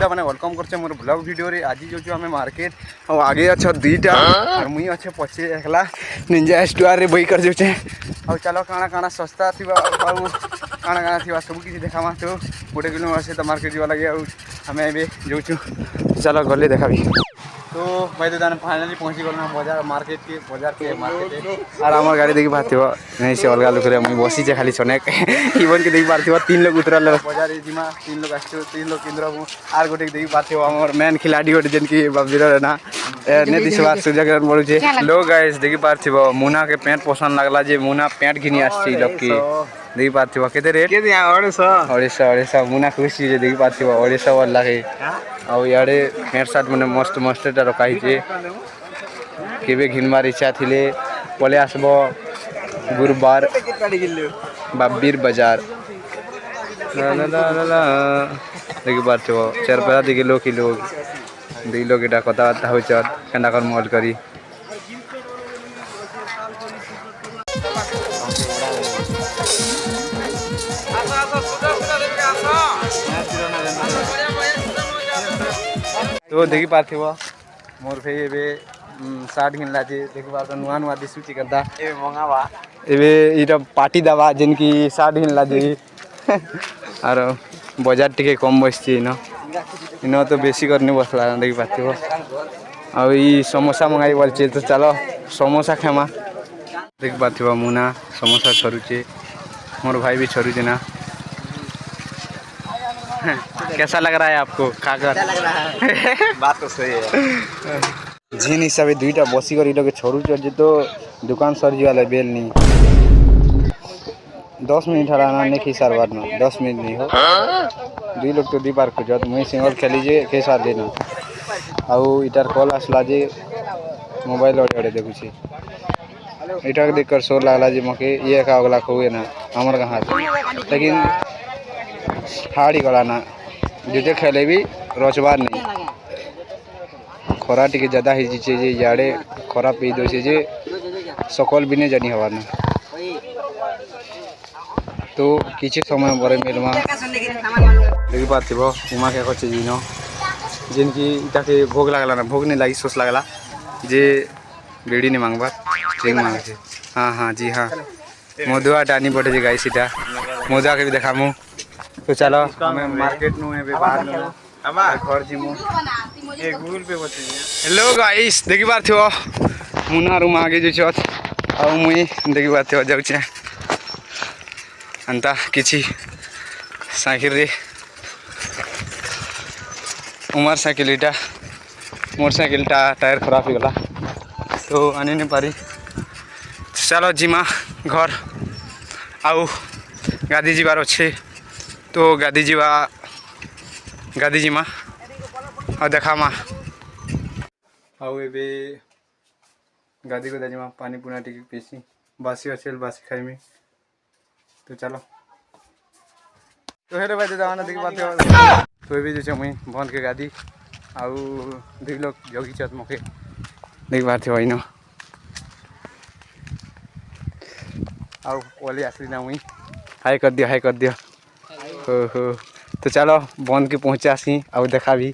सुविधा मैंने वेलकम करछे मोर ब्लॉग वीडियो रे। आज जो आम मार्केट और आगे अच्छा दुईटा और मुई अच्छे पछे एकला निंजा स्टोर रे बई कर जाऊे। और चलो काଣା काଣା सस्ता थी काଣା काଣା थी सब किसी देखामा। तो 1 किलोमीटर से मार्केट जावा लगे आम जाऊँ। चलो गले देखा। तो भाई दुकान फाइनाली पहुँची गल बाजार मार्केट के और आम गाड़ी देखी पार्थ नहीं से अलग लोक मुझे बसीचे खाली सनेक इवन के देखी पार्थ 3 लोग उतरल बाजार जिमा 3 लोग आस 3 लोग केन्द्र आर गोटे देखी पार्थ आम मेन खिलाड़ी गोटे जेनकी बाबीर ना दिशा सूर्य बढ़ुचे लोग गाइस देखी पार्थ मुना के पैंट पसंद लगला जे मुना पैंट घिनी आसी लोग की देखी पार्थ के रेट 250 मुना खुशी देखी पार्थ 250 वाला है। आउ इे पैंट सार्ट मैंने मस्त मस्त रखाई के घिनबार इच्छा थी पले आसब गुरुवार बाबीर बाजार देखी पार्थ 4 किलो 2 लोग इटा कथबार्ता होना मल करी तो देखी पार्थ मोर भाई ए सार्ट घिनला देखी पार्थ नुआ नुआ दिशुची करता मंगावा ए पार्टी दवा जिनकी सार्ट घिनला और बजार टिके कम बसची इन तो बेसी करनी बसला देखी पार्थ आउ समोसा मंगाई बोलचे। तो चलो समोसा खेमा देखी पार्थ मुना समोसा छरुचे मोर भाई भी छरुचे ना। कैसा लग रहा है आपको खाकर? बात तो सही है। झीन हिसाब से 2टा बसी कर इटे छोड़ू चल तो दुकान सरी वाला बेल नहीं 10 मिनट हराना नहीं खी सार बाद 10 मिनट नहीं हो 2 लोग तो दी पार खोजत मुई सिंगल खेली जे के सार लेना आउ इटार कॉल आसला जे मोबाइल अड़े देखुची इटा देख कर शोर लगला जे मके ये का अगला खोए ना हमर कहाँ लेकिन हाड़ी गला ना जो खेले भी रोजबार नहीं खरा टी ज्यादा ही जे इे खरा पी दे जे सकल भी नहीं जानी हवार ना। तो किसी समय पर मिलवा देखी पार्थ उमा क्या कर जिन जिनकी इटा के भोग लगला ना भोग नहीं लगी सोच लगला जे बेड़ी नहीं मांगबार ठीक मांगे। हाँ हाँ जी हाँ मधुआ टानी पटे गाई सीटा मधुआ के भी देखा मु। तो चलो हमें मार्केट नु है बाहर घर जीमु गूगल पे बचे। हेलो गाइस देखी पार्थ मुना रूम आगे जो आ मुई देखी पार्थ जाऊे अंता किसी साइकिल रे उमर साइकिल इटा मोर साइकिल टायर खराब हो गला तो आनी नहीं पारी। चलो जीमा घर आउ गाधी जीवार अच्छे तो गाधी जीमा और देखा माँ आउ ए गाधी को जीमा पानी पुना टी पीसी बासी अच्छे बासी खाइमी। तो चलो तो हेरे भाई दाना देखी पार्थ तो भी जो मुई बंद के गाधी आउ 2 लोग जगी चत मके देखी पार्थ इन आउ ओली आसली ना मुई हाई कर दिया हो तो चलो बंद के पहुँचा सी आउ देखा भी।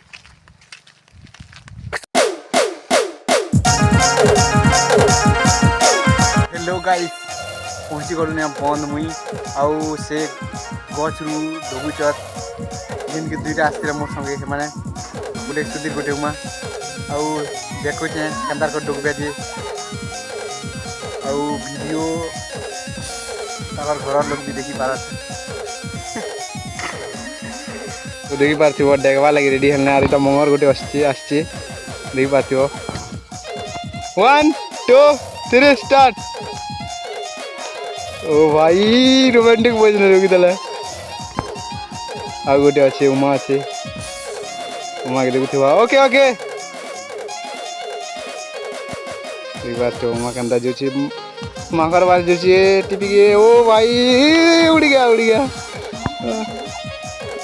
हेलो गाइस पहुँची गलुनि बंद मुई आउ से गच रु डगुचत जिनकी 2टा आसते मोर संगे मैंने गोटे सुधीर गोटे उमा आउ देखुचे केन्दार कर डुबे जे आउ वीडियो घर लोग भी देखी पारत। तो देखी पार्थ देखवा लगे रेडी है ना मंगर गोटे आसचे देखी पार्थ 1 2 3 स्टार्ट। ओ भाई रोमांटिक बजने रोकी तले आ गोटे अच्छे उमा अच्छे उमा के देखु ओके ओके देखी पार्थ उमा केन्दा जो मकर बार जो टीपी के ओ भाई उड़ गया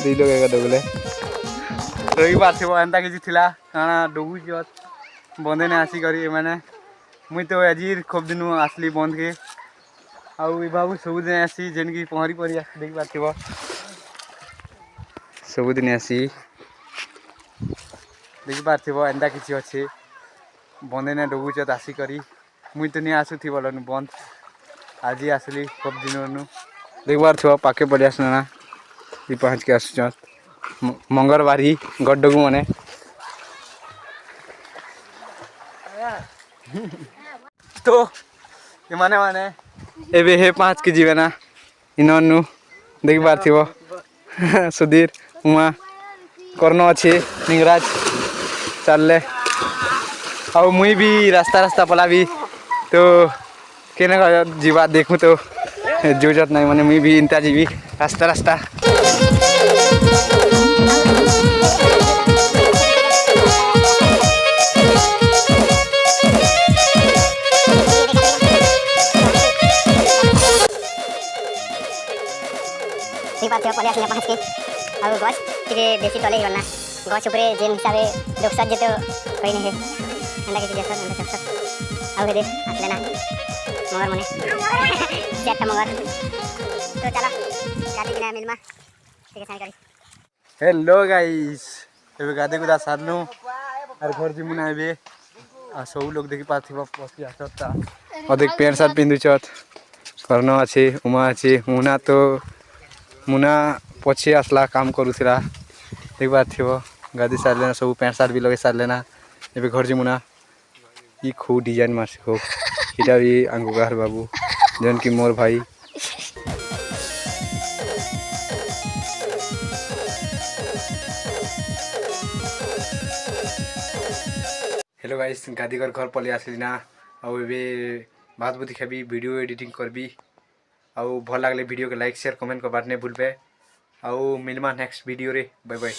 2 लोग एक डगले देखी पार्थ एंता किसी थिला काना डगु बंदे ने आसी करी मैंने मुई तो आज खूब दिन आसली बंद के आउ बाबू सबुदिन आसी जेनकी पहरी पहरी देखी पार्थ सबुदिन आसी ଦେଖିପାରୁଥିବ ଏନ୍ତା କିଛି ଅଛି ବନ୍ଦ ନା ଡୁବୁଛ ଆସିକରି ମୁଇଁ ତ ନିଁ ଆସୁଥି ବୋଲନୁ ବନ୍ଦ ଆଜି ଆସିଲି ଖୁବ୍ ଦିନରୁ ଦେଖିପାରୁଥିବ ପାଖେ ପଡ଼ି ଆସୁନା ନା ଦି ପହଞ୍ଚିକି ଆସୁଛନ୍ ମଙ୍ଗଳବାରୀ ଗଡ଼୍ଡକୁ ମାନେ ତ ଏମାନେ ମାନେ ଏବେ ହେ 5 କି ଯିବେ ନା ଇନୁ ଦେଖିପାରୁଥିବ ସୁଧୀର ଉମା କର୍ଣ୍ଣ ଅଛି ଲିଙ୍ଗରାଜ ଚାଲିଲେ ଆଉ ମୁଇଁ ବି ରାସ୍ତା ପଲାବି ତ କେନେ ଯିବା ଦେଖୁ ତ ଯୋଜତ ନାହିଁ ମାନେ ମୁଇଁ ବି ଇନ୍ତା ଯିବି ରାସ୍ତା देखिए पलि आसने पहुँच के और गछ टे बेसी तले ही गलना गछ उपरे जेन हिसाब से दोसर जेते कहीं नहीं है एंदा किसी जैसा एंदा सब आउ दे आसले ना मगर मने चारटा मगर तो चला गाड़ी बिना मिलमा ठीक है करी हेलो गाइस एबे गाधे गुदा सारनु और घर जिमु ना एबे आ सब लोग देखि पाथिबा पसी आछता अधिक पैंट शर्ट पिंदुचत कर्ण अछि उमा अछि मुना पछे आसला काम करूथिला देखिपारथिब गाधी सारले सब पैंट शर्ट भी लगे सारले ना एबे घर जिमुना ई खूब डिजाइन मारसी खूब इटा भी अंगुगार बाबू जन की मोर भाई हेलो गाइस गाधी घर पलि आसली ना आउ एबे बात बुद्धि खेबी वीडियो एडिटिंग करबी आउ भल लागले वीडियो के लाइक शेयर कमेंट करबार नहीं भूलबे आउ मिलमा नेक्स्ट वीडियो रे बाय बाय।